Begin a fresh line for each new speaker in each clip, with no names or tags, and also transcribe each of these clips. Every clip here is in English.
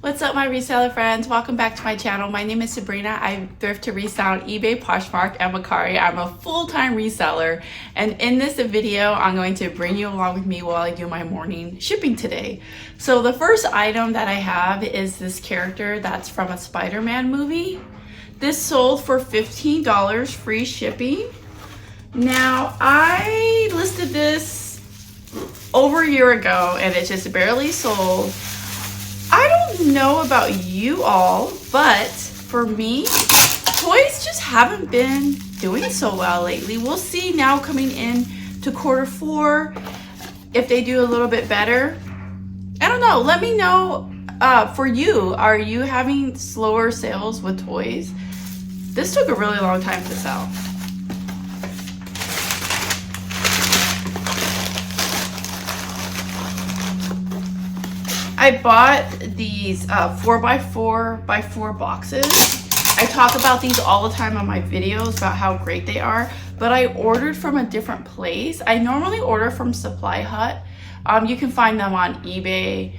What's up, my reseller friends? Welcome back to my channel. My name is Sabrina. I thrift to resell on eBay, Poshmark, and Mercari. I'm a full-time reseller, and in this video, I'm going to bring you along with me while I do my morning shipping today. So the first item that I have is this character that's from a Spider-Man movie. This sold for $15, free shipping. Now, I listed this over a year ago, and it just barely sold. I don't know about you all, but for me, toys just haven't been doing so well lately. We'll see now coming in to quarter 4 if they do a little bit better. I don't know. Let me know for you. Are you having slower sales with toys? This took a really long time to sell. I bought these 4x4x4 boxes. I talk about these all the time on my videos about how great they are, but I ordered from a different place. I normally order from Supply Hut. You can find them on eBay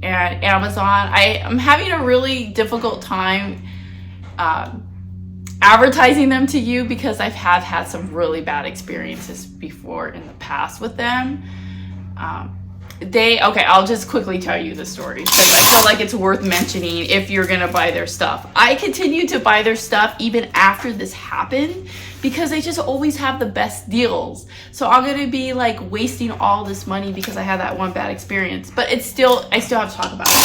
and Amazon. I am having a really difficult time advertising them to you because I have had some really bad experiences before in the past with them. Okay, I'll just quickly tell you the story because I feel like it's worth mentioning if you're gonna buy their stuff. I continued to buy their stuff even after this happened because they just always have the best deals. So I'm gonna be like wasting all this money because I had that one bad experience, but I still have to talk about it.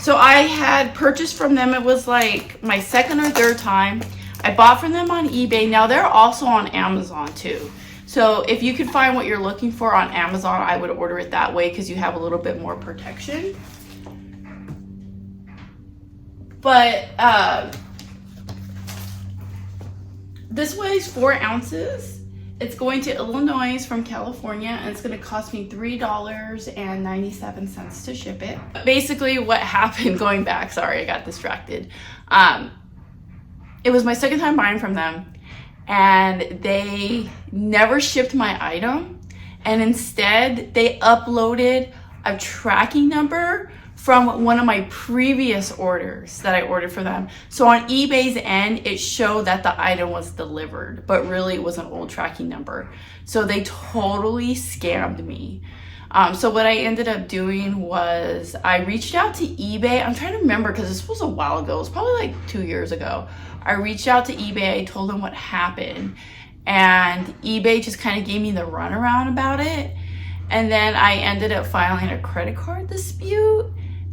So I had purchased from them, it was like my second or third time. I bought from them on eBay. Now they're also on Amazon too. So if you can find what you're looking for on Amazon, I would order it that way because you have a little bit more protection. But this weighs 4 ounces. It's going to Illinois from California, and it's going to cost me $3.97 to ship it. Basically what happened, going back, sorry, I got distracted. It was my second time buying from them. And they never shipped my item, and instead they uploaded a tracking number from one of my previous orders that I ordered for them. So on eBay's end, it showed that the item was delivered, but really it was an old tracking number. So they totally scammed me. So what I ended up doing was I reached out to eBay. I'm trying to remember because this was a while ago. It was probably like 2 years ago. I reached out to eBay. I told them what happened. And eBay just kind of gave me the runaround about it. And then I ended up filing a credit card dispute.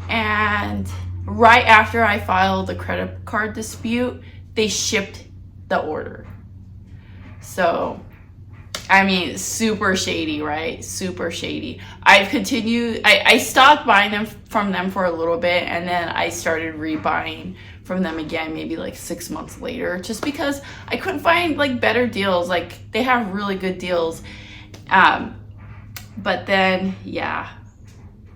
And right after I filed the credit card dispute, they shipped the order. So I mean, super shady, right? Super shady. I've continued, I stopped buying them from them for a little bit, and then I started rebuying from them again, maybe like 6 months later, just because I couldn't find like better deals. Like they have really good deals. But then, yeah,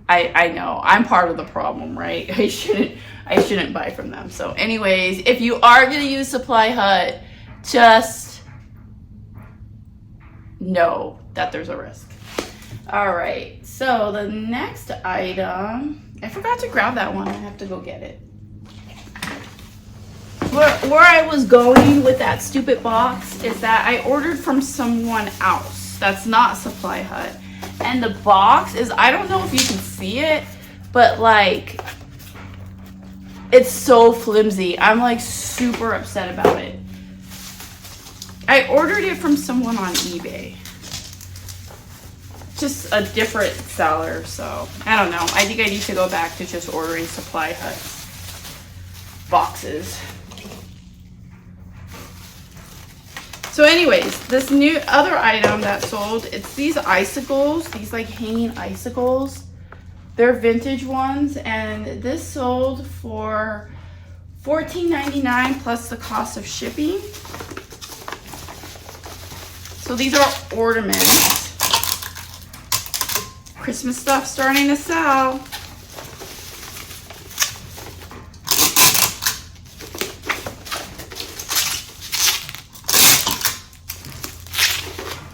I know I'm part of the problem, right? I shouldn't buy from them. So anyways, if you are going to use Supply Hut, just know that there's a risk. All right, so the next item, I forgot to grab that one. I have to go get it. Where I was going with that stupid box is that I ordered from someone else that's not Supply Hut, and the box is, I don't know if you can see it, but like it's so flimsy. I'm like super upset about it. I ordered it from someone on eBay. Just a different seller, so I don't know. I think I need to go back to just ordering Supply Hut boxes. So anyways, this new other item that sold, it's these icicles, these like hanging icicles. They're vintage ones, and this sold for $14.99 plus the cost of shipping. So these are ornaments. Christmas stuff starting to sell.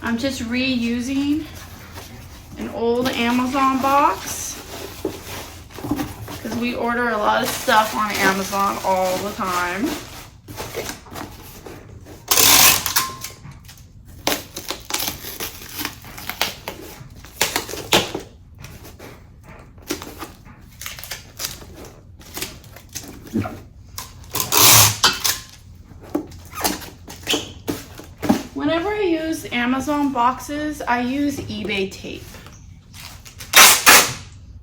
I'm just reusing an old Amazon box because we order a lot of stuff on Amazon all the time. Whenever I use Amazon boxes, I use eBay tape.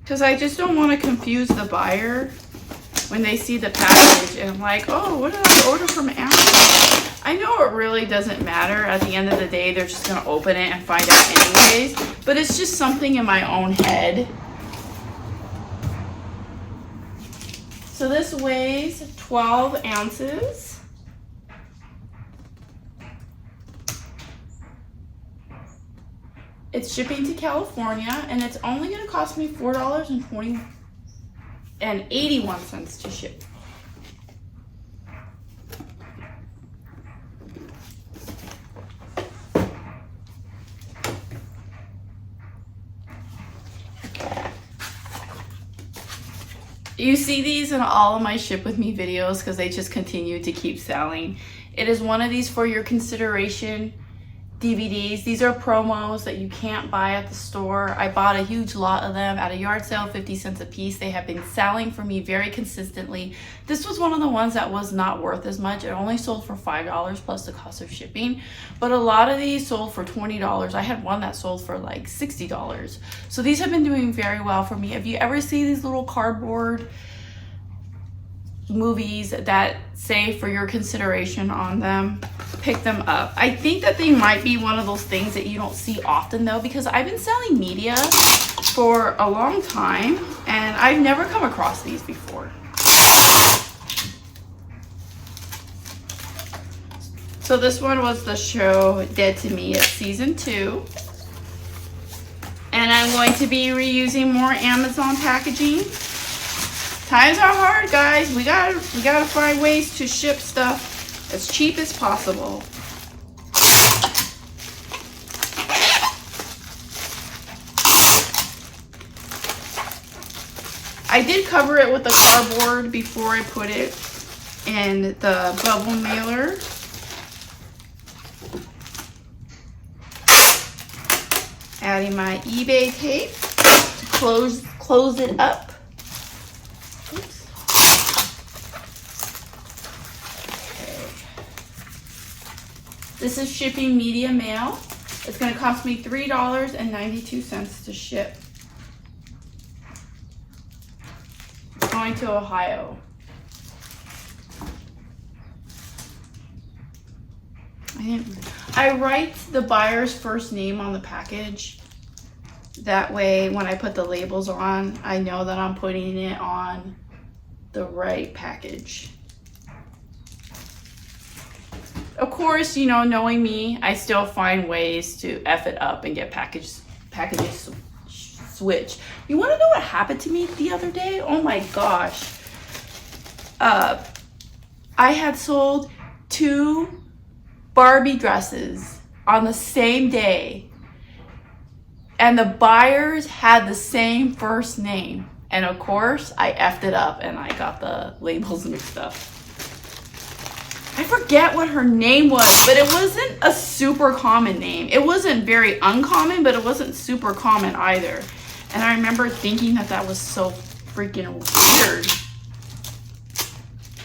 Because I just don't want to confuse the buyer when they see the package and I'm like, oh, what did I order from Amazon? I know it really doesn't matter. At the end of the day, they're just going to open it and find out anyways. But it's just something in my own head. So this weighs 12 ounces. It's shipping to California, and it's only going to cost me $4.81 to ship. You see these in all of my Ship With Me videos because they just continue to keep selling. It is one of these for your consideration DVDs. These are promos that you can't buy at the store. I bought a huge lot of them at a yard sale, 50 cents a piece. They have been selling for me very consistently. This was one of the ones that was not worth as much. It only sold for $5 plus the cost of shipping. But a lot of these sold for $20. I had one that sold for like $60. So these have been doing very well for me. If you ever see these little cardboard movies that say for your consideration on them, pick them up. I think that they might be one of those things that you don't see often though, because I've been selling media for a long time and I've never come across these before. So this one was the show Dead to Me. It's season 2. And I'm going to be reusing more Amazon packaging. Times are hard, guys. We gotta find ways to ship stuff as cheap as possible. I did cover it with the cardboard before I put it in the bubble mailer. Adding my eBay tape to close it up. This is shipping media mail. It's going to cost me $3.92 to ship. It's going to Ohio. I write the buyer's first name on the package. That way, when I put the labels on, I know that I'm putting it on the right package. Of course, you know, knowing me, I still find ways to F it up and get packages switch. You want to know what happened to me the other day? Oh my gosh. I had sold 2 Barbie dresses on the same day. And the buyers had the same first name. And of course, I F'd it up and I got the labels mixed up. I forget what her name was, but it wasn't a super common name. It wasn't very uncommon, but it wasn't super common either. And I remember thinking that that was so freaking weird.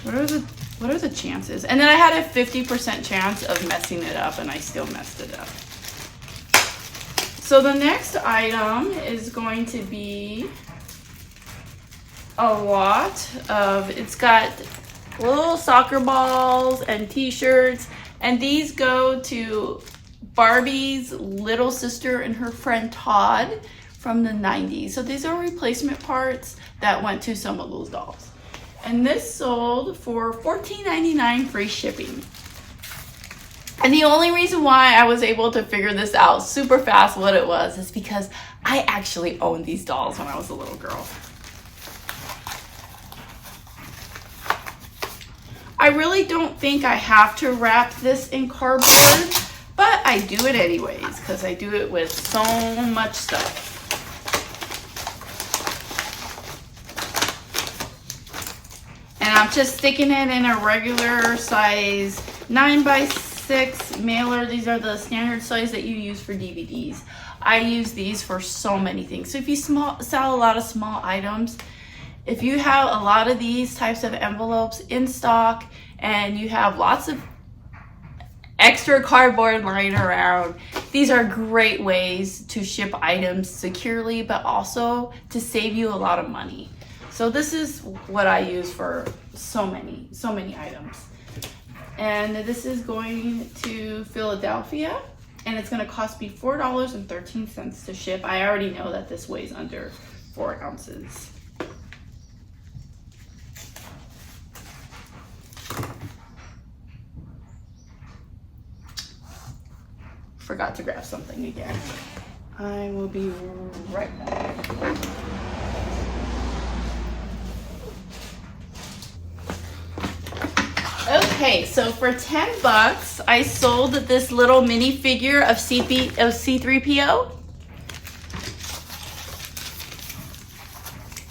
What are the chances? And then I had a 50% chance of messing it up, and I still messed it up. So the next item is going to be a lot of, it's got little soccer balls and t-shirts, and these go to Barbie's little sister and her friend Todd from the 90s. So these are replacement parts that went to some of those dolls. And this sold for $14.99 free shipping. And the only reason why I was able to figure this out super fast what it was is because I actually owned these dolls when I was a little girl. I really don't think I have to wrap this in cardboard, but I do it anyways because I do it with so much stuff. I'm just sticking it in a regular size 9x6 mailer. These are the standard size that you use for DVDs. I use these for so many things. So if you sell a lot of small items, if you have a lot of these types of envelopes in stock and you have lots of extra cardboard lying around, these are great ways to ship items securely, but also to save you a lot of money. So this is what I use for so many items. And this is going to Philadelphia, and it's going to cost me $4.13 to ship. I already know that this weighs under 4 ounces. Forgot to grab something again. I will be right back. Okay, so for 10 bucks, I sold this little mini figure of C3PO.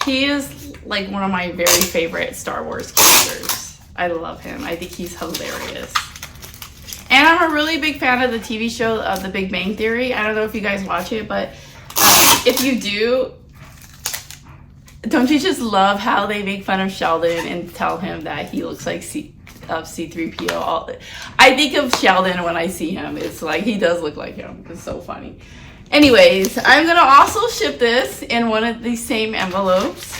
He is like one of my very favorite Star Wars characters. I love him. I think he's hilarious. And I'm a really big fan of the TV show The Big Bang Theory. I don't know if you guys watch it, but if you do, don't you just love how they make fun of Sheldon and tell him that he looks like C3PO? I think of Sheldon when I see him. It's like he does look like him. It's so funny. Anyways, I'm going to also ship this in one of these same envelopes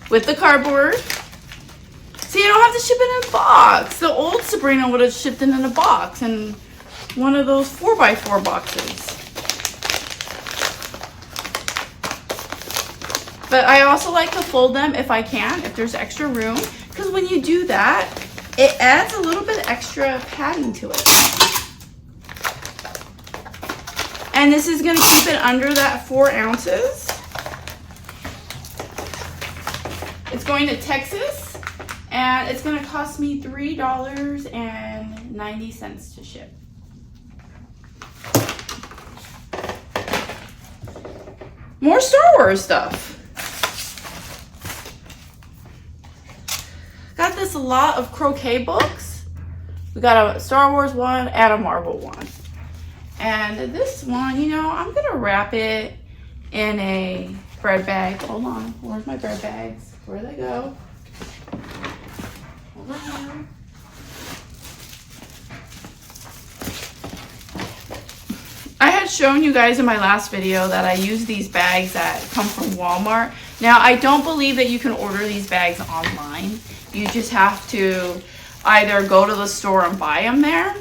with the cardboard. So you don't have to ship it in a box. The old Sabrina would have shipped it in a box, and one of those 4x4 boxes. But I also like to fold them if I can, if there's extra room, because when you do that, it adds a little bit extra padding to it. And this is going to keep it under that 4 ounces. It's going to Texas. And it's going to cost me $3.90 to ship. More Star Wars stuff. Got this lot of croquet books. We got a Star Wars one and a Marvel one. And this one, you know, I'm going to wrap it in a bread bag. Hold on. Where's my bread bags? Where'd they go? Over here. I had shown you guys in my last video that I use these bags that come from Walmart. Now, I don't believe that you can order these bags online. You just have to either go to the store and buy them there,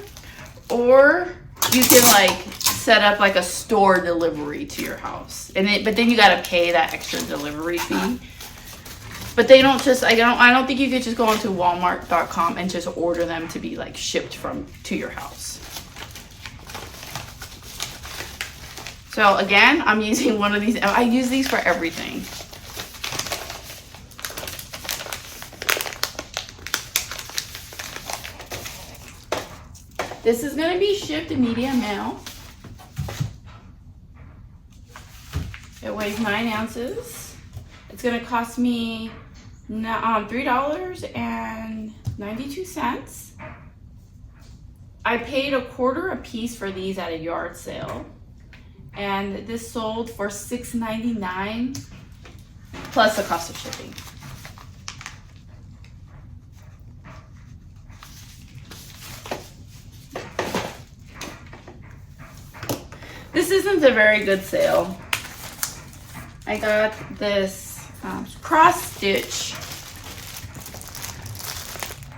or you can like set up like a store delivery to your house. But then you got to pay that extra delivery fee. But they don't just, I don't think you could just go onto Walmart.com and just order them to be like shipped to your house. So again, I'm using one of these. I use these for everything. This is going to be shipped in medium mail. It weighs 9 ounces. It's going to cost me $3.92. I paid $1.25 a piece for these at a yard sale, and this sold for $6.99 plus the cost of shipping. This isn't a very good sale. I got this cross stitch.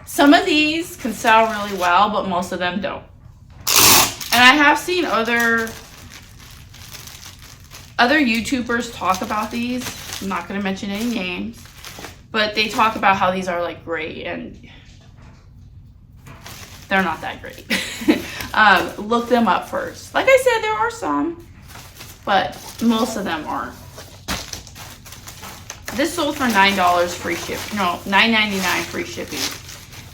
Some of these can sell really well, but most of them don't. And I have seen other YouTubers talk about these. I'm not going to mention any names, but they talk about how these are like great, and they're not that great. Look them up first. Like I said, there are some, but most of them aren't. This sold for $9 free shipping. No, $9.99 free shipping.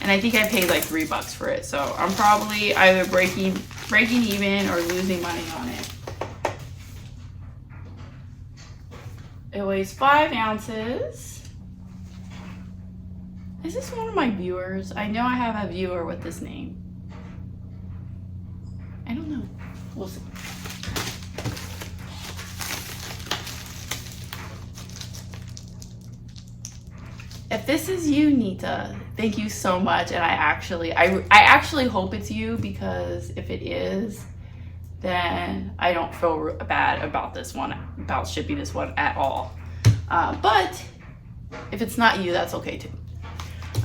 And I think I paid like $3 for it. So I'm probably either breaking even or losing money on it. It weighs 5 ounces. I Is this one of my viewers? I know I have a viewer with this name. I don't know. We'll see. If this is you, Nita, thank you so much. And I actually hope it's you, because if it is, then I don't feel bad about this one, about shipping this one at all. But if it's not you, that's okay too.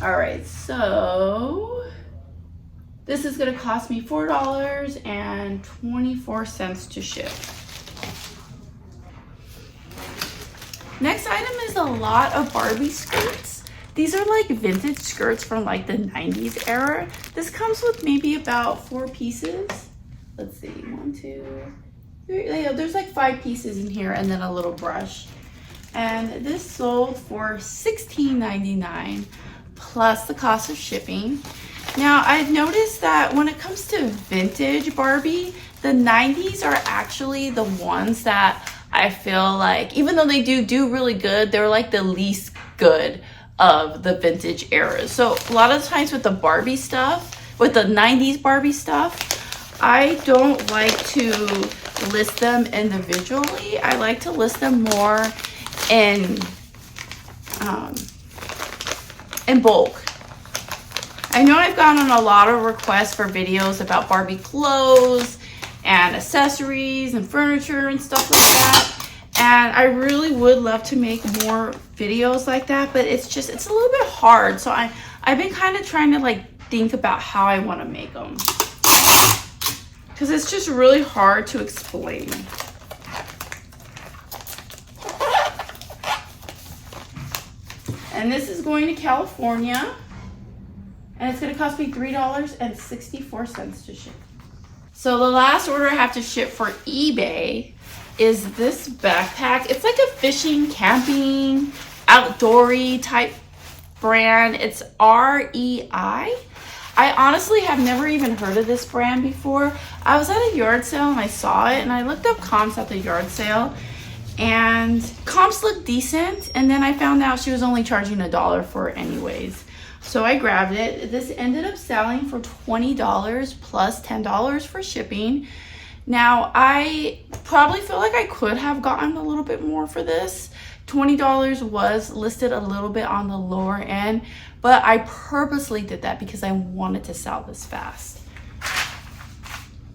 All right, so this is gonna cost me $4.24 to ship. Next item is a lot of Barbie skirts. These are like vintage skirts from like the 90s era. This comes with maybe about 4 pieces. Let's see, 1, 2, 3. Yeah, there's like 5 pieces in here and then a little brush. And this sold for $16.99 plus the cost of shipping. Now I've noticed that when it comes to vintage Barbie, the 90s are actually the ones that I feel like, even though they do really good, they're like the least good of the vintage eras. So a lot of times with the Barbie stuff, with the 90s Barbie stuff, I don't like to list them individually. I like to list them more in bulk. I know I've gotten a lot of requests for videos about Barbie clothes and accessories and furniture and stuff like that. And I really would love to make more videos like that, but it's a little bit hard. So I've been kind of trying to like think about how I want to make them, because it's just really hard to explain. And this is going to California, and it's going to cost me $3.64 to ship. So the last order I have to ship for eBay is this backpack. It's like a fishing, camping, outdoory type brand. It's REI. I honestly have never even heard of this brand before. I was at a yard sale and I saw it, and I looked up comps at the yard sale, and comps looked decent, and then I found out she was only charging $1 for it anyways. So I grabbed it. This ended up selling for $20 plus $10 for shipping. Now, I probably feel like I could have gotten a little bit more for this. $20 was listed a little bit on the lower end, but I purposely did that because I wanted to sell this fast.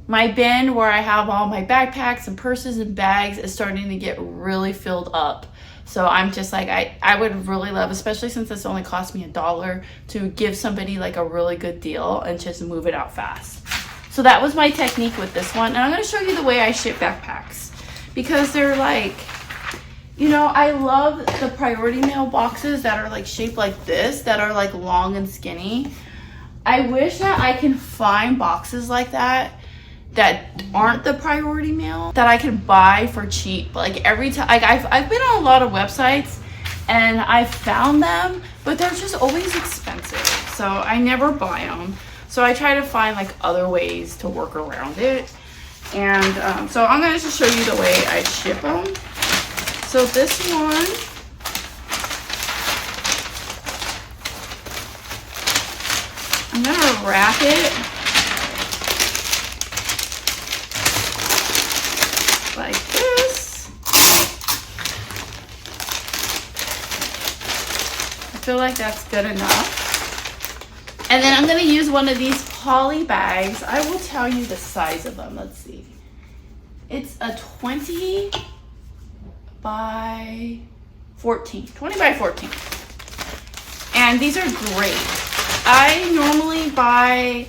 My bin where I have all my backpacks and purses and bags is starting to get really filled up. So I'm just like, I would really love, especially since this only cost me $1, to give somebody like a really good deal and just move it out fast. So that was my technique with this one. And I'm going to show you the way I ship backpacks, because they're like, you know, I love the priority mail boxes that are like shaped like this, that are like long and skinny. I wish that I can find boxes like that aren't the priority mail that I can buy for cheap. Like every time, like I've been on a lot of websites and I've found them, but they're just always expensive. So I never buy them. So I try to find like other ways to work around it. And so I'm going to just show you the way I ship them. So this one, I'm going to wrap it like this. I feel like that's good enough. And then I'm going to use one of these poly bags. I will tell you the size of them. Let's see. It's a 20 by 14. 20 by 14. And these are great. I normally buy, I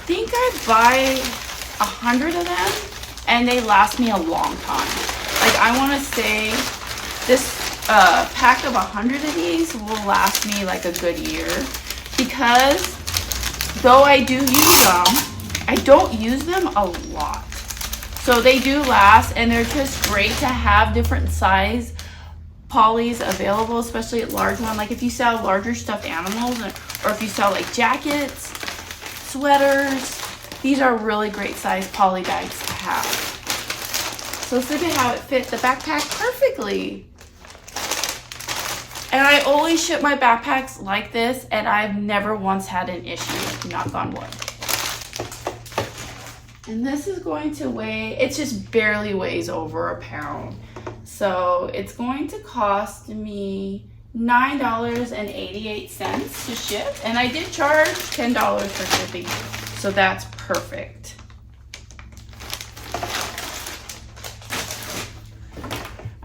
think I buy 100 of them, and they last me a long time. Like I want to say this pack of 100 of these will last me like a good year, because though I do use them, I don't use them a lot. So they do last, and they're just great to have different size polys available, especially at large one. Like if you sell larger stuffed animals, or if you sell like jackets, sweaters, these are really great size poly bags to have. So look at how it fits the backpack perfectly. I And I always ship my backpacks like this, and I've never once had an issue, knock on wood. And this is going to weigh, it just barely weighs over a pound. So it's going to cost me $9.88 to ship. And I did charge $10 for shipping, so that's perfect.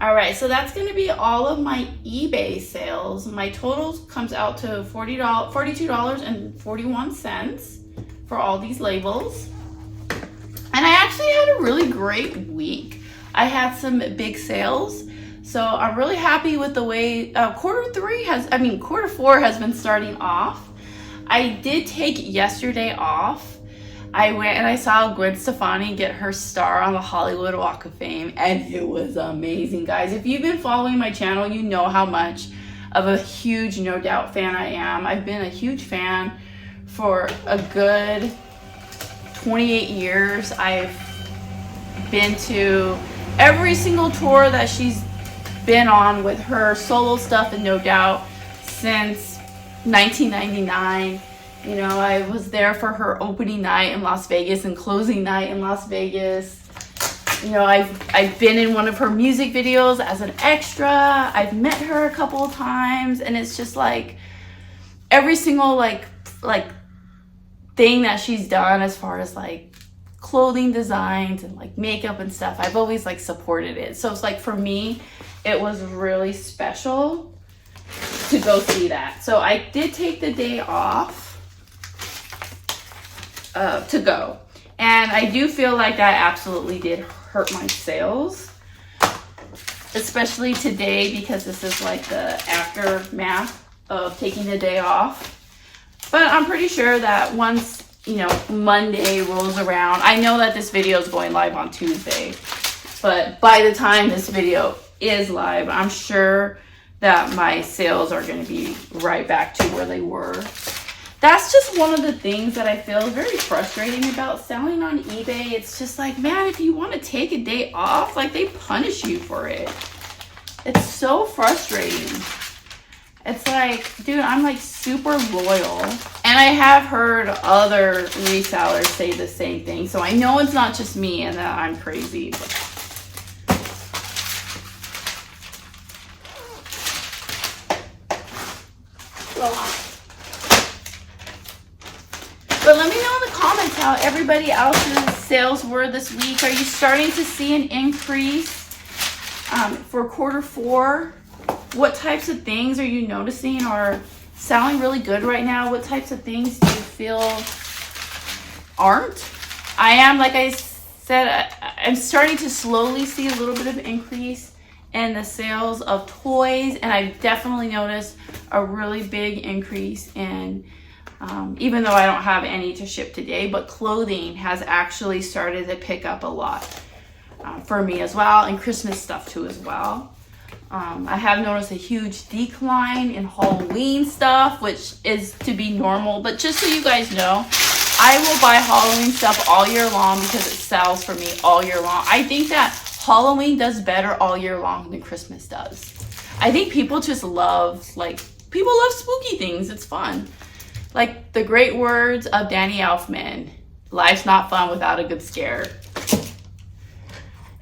All right, so that's gonna be all of my eBay sales. My total comes out to $42.41 for all these labels. And I actually had a really great week. I had some big sales, so I'm really happy with the way quarter four has been starting off. I did take yesterday off. I went and I saw Gwen Stefani get her star on the Hollywood Walk of Fame, and it was amazing, guys. If you've been following my channel, you know how much of a huge No Doubt fan I am. I've been a huge fan for a good 28 years. I've been to every single tour that she's been on with her solo stuff and No Doubt since 1999. You know, I was there for her opening night in Las Vegas and closing night in Las Vegas. You know, I've been in one of her music videos as an extra. I've met her a couple of times, and it's just like every single like thing that she's done as far as like clothing designs and like makeup and stuff, I've always like supported it. So it's like for me, it was really special to go see that. So I did take the day off to go, and I do feel like that absolutely did hurt my sales, especially today, because this is like the aftermath of taking the day off. But I'm pretty sure that once, you know, Monday rolls around, I know that this video is going live on Tuesday, but by the time this video is live, I'm sure that my sales are going to be right back to where they were. That's just one of the things that I feel very frustrating about selling on eBay. It's just like, man, if you want to take a day off, like they punish you for it. It's so frustrating. It's like, dude, I'm like super loyal. And I have heard other resellers say the same thing. So I know it's not just me and that I'm crazy. But let me know in the comments how everybody else's sales were this week. Are you starting to see an increase for quarter four? What types of things are you noticing are selling really good right now? What types of things do you feel aren't? I am, like I said, I'm starting to slowly see a little bit of increase in the sales of toys, and I've definitely noticed a really big increase in even though I don't have any to ship today, but clothing has actually started to pick up a lot for me as well, and Christmas stuff too as well. I have noticed a huge decline in Halloween stuff, which is to be normal, but just so you guys know, I will buy Halloween stuff all year long because it sells for me all year long. I think that Halloween does better all year long than Christmas does. I think people just love, people love spooky things. It's fun. Like the great words of Danny Elfman, life's not fun without a good scare.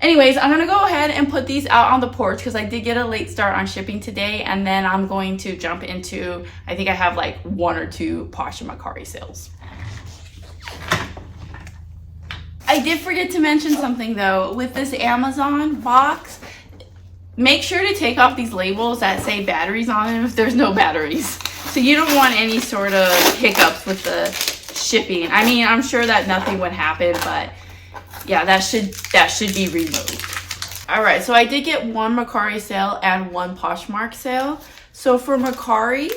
Anyways, I'm gonna go ahead and put these out on the porch because I did get a late start on shipping today, and then I'm going to jump into, I think I have like 1 or 2 Posh and Mercari sales. I did forget to mention something though. With this Amazon box, make sure to take off these labels that say batteries on them if there's no batteries. So you don't want any sort of hiccups with the shipping. I mean, I'm sure that nothing would happen, but yeah, that should be removed. All right, so I did get 1 Mercari sale and 1 Poshmark sale. So for Mercari,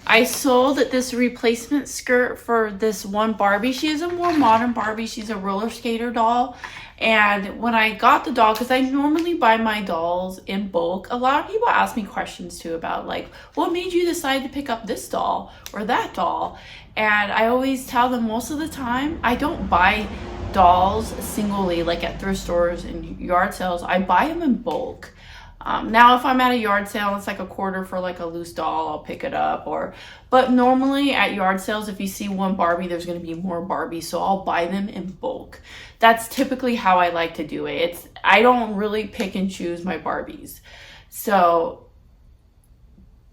I sold this replacement skirt for this one Barbie. She is a more modern Barbie. She's a roller skater doll. And when I got the doll, because I normally buy my dolls in bulk, a lot of people ask me questions too about like, what made you decide to pick up this doll or that doll? And I always tell them most of the time, I don't buy dolls singly like at thrift stores and yard sales. I buy them in bulk. Now if I'm at a yard sale, it's like a quarter for like a loose doll, I'll pick it up. But normally at yard sales, if you see one Barbie, there's going to be more Barbies, so I'll buy them in bulk. That's typically how I like to do it. I don't really pick and choose my Barbies. So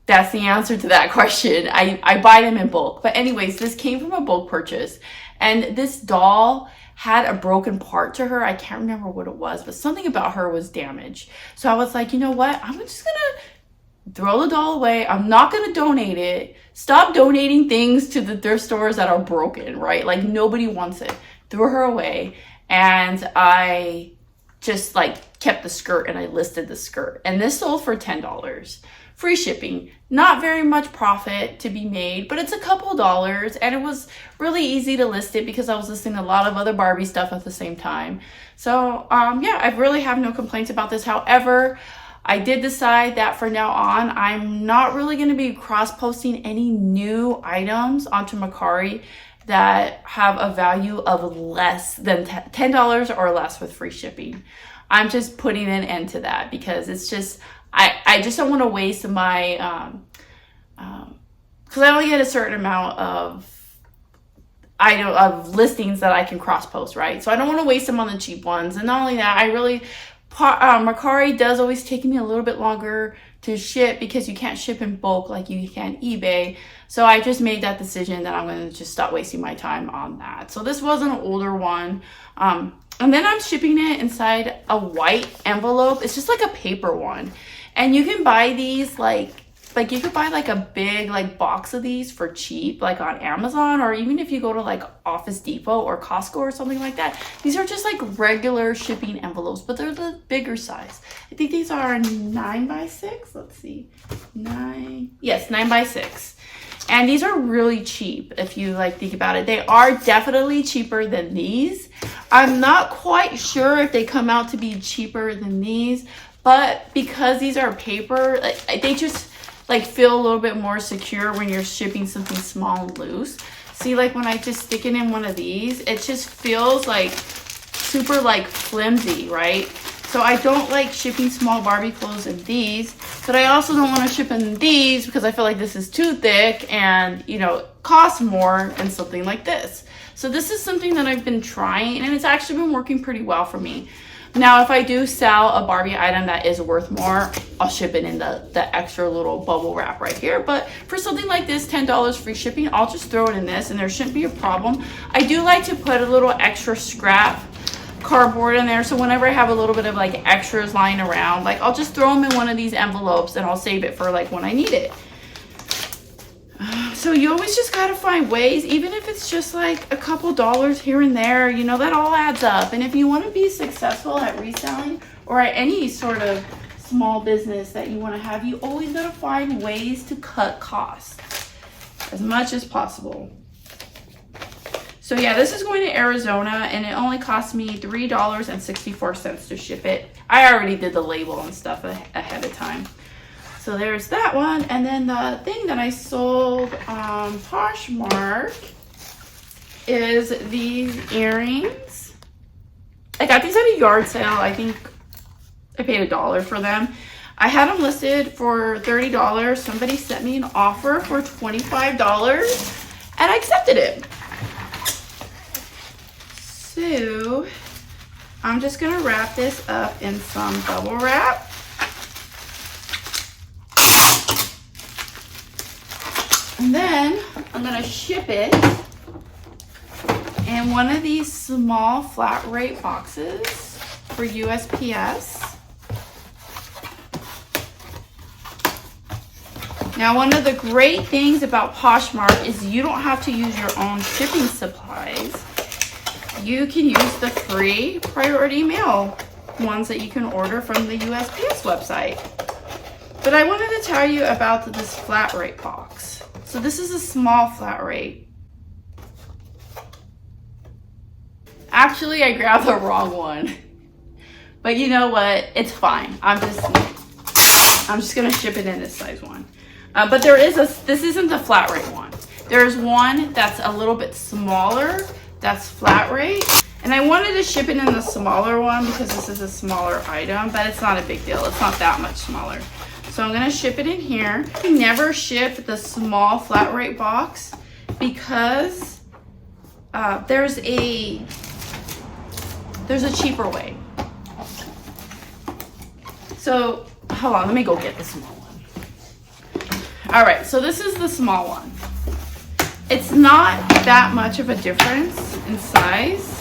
that's the answer to that question. I buy them in bulk. But anyways, this came from a bulk purchase, and this doll had a broken part to her. I can't remember what it was, but something about her was damaged. So I was like, you know what? I'm just gonna throw the doll away. I'm not gonna donate it. Stop donating things to the thrift stores that are broken, right? Like nobody wants it. Threw her away, and I just like kept the skirt and I listed the skirt. And this sold for $10. Free shipping. Not very much profit to be made, but it's a couple dollars, and it was really easy to list it because I was listing a lot of other Barbie stuff at the same time. So yeah, I really have no complaints about this. However, I did decide that for now on, I'm not really going to be cross-posting any new items onto Mercari that have a value of less than $10 or less with free shipping. I'm just putting an end to that because it's just, I just don't want to waste my, because I only get a certain amount of listings that I can cross post, right? So I don't want to waste them on the cheap ones. And not only that, Mercari does always take me a little bit longer to ship because you can't ship in bulk like you can eBay. So I just made that decision that I'm going to just stop wasting my time on that. So this was an older one. And then I'm shipping it inside a white envelope. It's just like a paper one. And you can buy these like you could buy like a big like box of these for cheap, like on Amazon, or even if you go to like Office Depot or Costco or something like that. These are just like regular shipping envelopes, but they're the bigger size. I think these are 9x6. Let's see, 9x6. And these are really cheap if you like think about it. They are definitely cheaper than these. I'm not quite sure if they come out to be cheaper than these, but because these are paper, they just like feel a little bit more secure when you're shipping something small and loose. See, like when I just stick it in one of these, it just feels like super like flimsy, right? So I don't like shipping small Barbie clothes in these, but I also don't want to ship in these because I feel like this is too thick and, you know, costs more than something like this. So this is something that I've been trying, and it's actually been working pretty well for me. Now, if I do sell a Barbie item that is worth more, I'll ship it in the extra little bubble wrap right here. But for something like this, $10 free shipping, I'll just throw it in this and there shouldn't be a problem. I do like to put a little extra scrap cardboard in there, so whenever I have a little bit of like extras lying around, like I'll just throw them in one of these envelopes and I'll save it for like when I need it. So you always just gotta find ways, even if it's just like a couple dollars here and there, you know, that all adds up. And if you want to be successful at reselling or at any sort of small business that you want to have, you always gotta find ways to cut costs as much as possible. So yeah, this is going to Arizona, and it only cost me $3.64 to ship it. I already did the label and stuff ahead of time. So there's that one. And then the thing that I sold on Poshmark is these earrings. I got these at a yard sale. I think I paid $1 for them. I had them listed for $30. Somebody sent me an offer for $25 and I accepted it. So I'm just gonna wrap this up in some bubble wrap. And then I'm gonna ship it in one of these small flat rate boxes for USPS. Now, one of the great things about Poshmark is you don't have to use your own shipping supplies. You can use the free priority mail ones that you can order from the USPS website. But I wanted to tell you about this flat rate box. So this is a small flat rate. Actually, I grabbed the wrong one. But you know what? It's fine. I'm just gonna ship it in this size one. But this isn't the flat rate one. There's one that's a little bit smaller, that's flat rate, And I wanted to ship it in the smaller one because this is a smaller item, but it's not a big deal. It's not that much smaller. So I'm gonna ship it in here. I never ship the small flat rate box because there's a cheaper way. So hold on, let me go get the small one. All right, so this is the small one. It's not that much of a difference in size.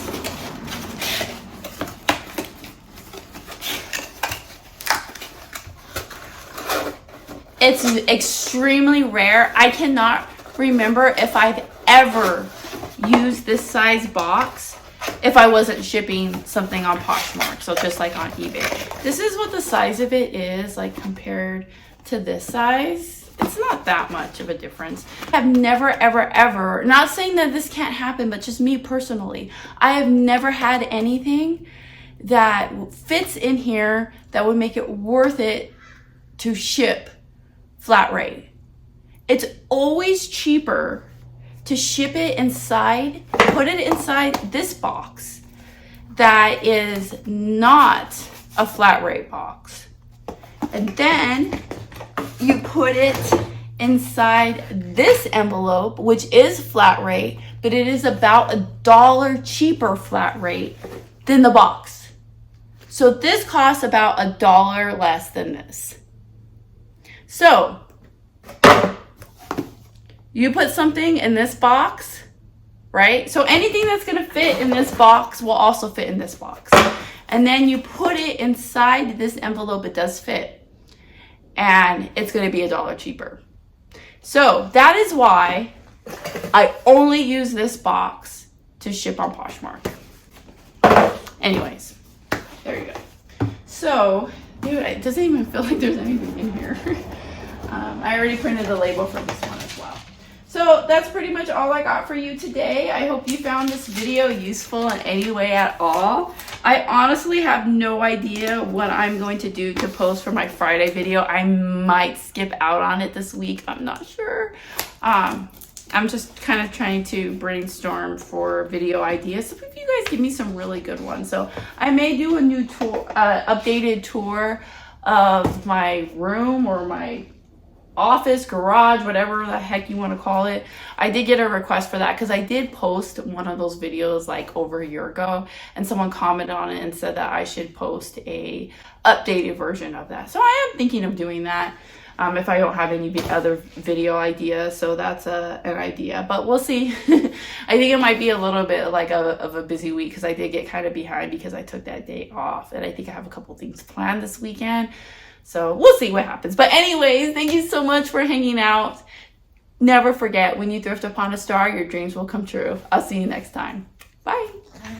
It's extremely rare. I cannot remember if I've ever used this size box if I wasn't shipping something on Poshmark, so just like on eBay. This is what the size of it is, like compared to this size. It's not that much of a difference. I've never, ever, not saying that this can't happen, but just me personally, I have never had anything that fits in here that would make it worth it to ship flat rate. It's always cheaper to ship it inside, put it inside this box that is not a flat rate box. And then you put it inside this envelope, which is flat rate, but it is about $1 cheaper flat rate than the box. So this costs about $1 less than this. So you put something in this box, right? So anything that's gonna fit in this box will also fit in this box. And then you put it inside this envelope, it does fit. And it's gonna be $1 cheaper. So that is why I only use this box to ship on Poshmark. Anyways, there you go. So, dude, it doesn't even feel like there's anything in here. I already printed the label for this one as well. So that's pretty much all I got for you today. I hope you found this video useful in any way at all. I honestly have no idea what I'm going to do to post for my Friday video. I might skip out on it this week. I'm not sure. I'm just kind of trying to brainstorm for video ideas. So if you guys give me some really good ones. So I may do a new tour, updated tour of my room or my office, garage, whatever the heck you want to call it. I did get a request for that because I did post one of those videos like over a year ago, and someone commented on it and said that I should post a updated version of that. So I am thinking of doing that if I don't have any other video ideas. So that's an idea, but we'll see. I think it might be a little bit like of a busy week because I did get kind of behind because I took that day off, and I think I have a couple things planned this weekend. So we'll see what happens. But anyways, thank you so much for hanging out. Never forget, when you thrift upon a star, your dreams will come true. I'll see you next time. Bye.